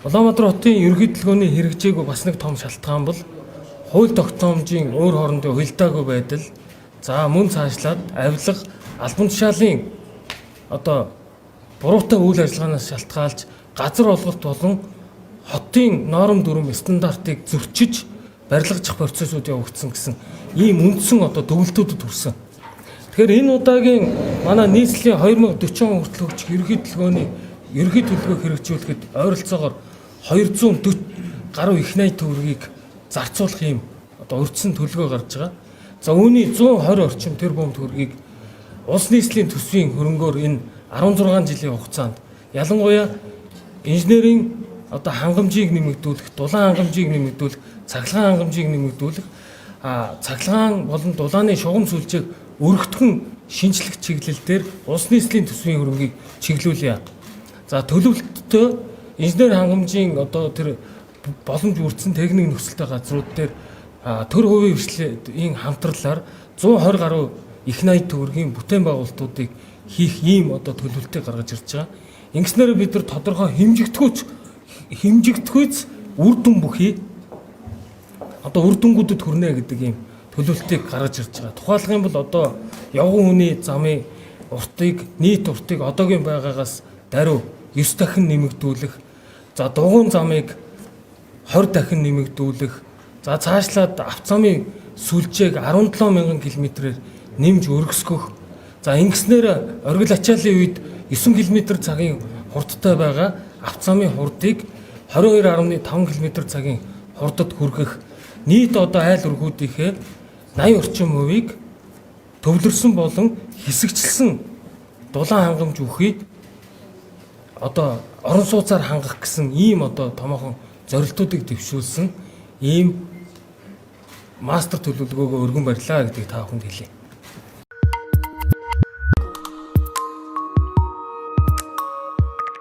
Улаанбаатар хотын ерөнхий төлөвлөгөөний хэрэгжээг бас нэг том шалтгаан бол хууль тогтоомжийн өөр хоорондын уялдаагүй байдал. За мөн цаашлаад авилга, албан тушаалын буруутай үйл ажиллагаанаас шалтгаалж газар олголт болон хотын норм дүрм стандартыг зөрчиж барилгажих процессууд явагдсан гэсэн ийм үндсэн төвлөлтүүдэд хүрсэн. Тэгэхээр энэ удаагийн манай нийслэлийн 2040 он хүртэл хүрч ерөнхий төлөвлөгөө хэрэгжүүлэхэд ойролцоогоор 240 гаруй их найт төгрөгийг зарцуулах ийм урьдчилан төлөвлөгөө гарч байгаа. За үүний 120 орчим тэрбум төгрөгийг улс нийслэлийн төсвийн хөрөнгөөр энэ 16 жилийн хугацаанд ялангуяа инженерийн хангамжийг нэмэгдүүлэх, дулаан хангамжийг нэмэгдүүлэх, цахилгаан хангамжийг нэмэгдүүлэх, цахилгаан болон дулааны шугам сүлжээг өргөтгөн шинжлэх чиглэлээр улс нийслэлийн төсвийн хөрөнгийг чиглүүлье. За төлөвлөлтөд инженер хангамжийн тэр боломж бүрдсэн техник нөхцөлтэй газрууд дээр төр хувийн хвшлийн хамтралаар 120 гаруй их найт төгрөгийн бүтээн байгуулалтуудыг хийх ийм төлөвлөлтийг гаргаж ирж байгаа. Ингэснээр бид нар тодорхой хэмжигдэхүйц үр дүн бүхий үр дүнгуудад хүрнэ гэдэг ийм төлөвлөлтийг гаргаж ирж байгаа. Тухайлх юм бол явган хүний замын нийт уртыг одоогийн байгаагаас даруй 9 дахин нэмэгдүүлэх, за дугуйн замыг 20 дахин нэмэгдүүлэх, за цаашлаад автозамын сүлжээг 17,000 км-ээр нэмж өргөсгөх. За ингэснээр оргил ачааллын үед 9 км цагийн хурдтай байгаа автозамын хурдыг 22.5 км/цагийн хурдад хүргэх. Нийт айл өргүүдийнхээ 80 орчим хувийг төвлөрсөн болон хэсэгчилсэн дулаан хангамж бүхий орон сууцаар хангах гэсэн ийм томоохон зорилтуудыг дэвшүүлсэн ийм мастер төлөвлөгөөгөө өргөн барьлаа гэдгийг та бүхэнд хэлье.